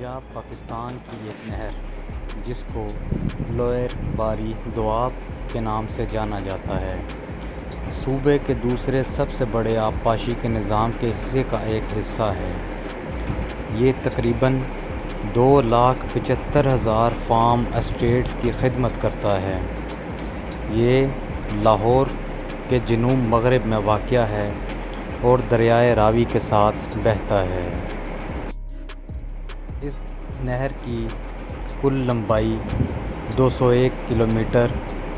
پنجاب پاکستان کی ایک نہر جس کو لوئر باری دواب کے نام سے جانا جاتا ہے، صوبے کے دوسرے سب سے بڑے آبپاشی کے نظام کے حصے کا ایک حصہ ہے۔ یہ تقریباً 2,75,000 فارم اسٹیٹس کی خدمت کرتا ہے۔ یہ لاہور کے جنوب مغرب میں واقع ہے اور دریائے راوی کے ساتھ بہتا ہے۔ اس نہر کی کل لمبائی 201 کلومیٹر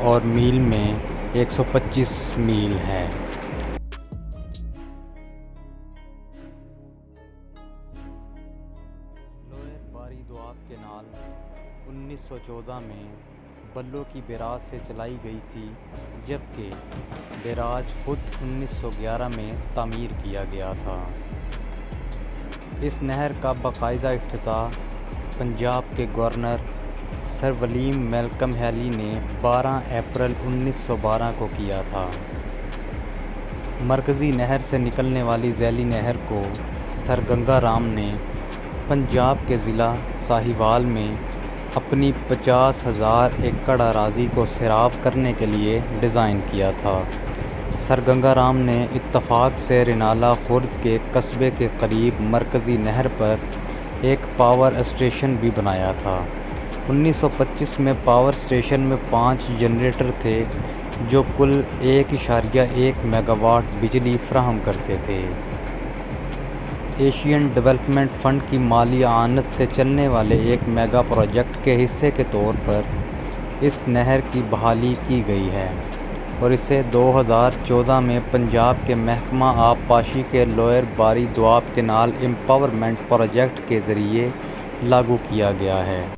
اور میل میں 125 میل ہے۔ لوئر باری دواب کینال 1914 میں بلوں کی بیراج سے چلائی گئی تھی، جبکہ بیراج خود 1911 میں تعمیر کیا گیا تھا۔ اس نہر کا باقاعدہ افتتاح پنجاب کے گورنر سر ولیم میلکم ہیلی نے 12 اپریل 1912 کو کیا تھا۔ مرکزی نہر سے نکلنے والی ذیلی نہر کو سر گنگا رام نے پنجاب کے ضلع ساہیوال میں اپنی 50,000 ایکڑ اراضی کو سیراب کرنے کے لیے ڈیزائن کیا تھا۔ سر گنگا رام نے اتفاق سے رینالہ خرد کے قصبے کے قریب مرکزی نہر پر ایک پاور اسٹیشن بھی بنایا تھا۔ 1925 میں پاور اسٹیشن میں 5 جنریٹر تھے جو کل 1.1 میگا واٹ بجلی فراہم کرتے تھے۔ ایشین ڈیولپمنٹ فنڈ کی مالی اعانت سے چلنے والے ایک میگا پروجیکٹ کے حصے کے طور پر اس نہر کی بحالی کی گئی ہے اور اسے 2014 میں پنجاب کے محکمہ آبپاشی کے لوئر باری دواب کینال امپاورمنٹ پروجیکٹ کے ذریعے لاگو کیا گیا ہے۔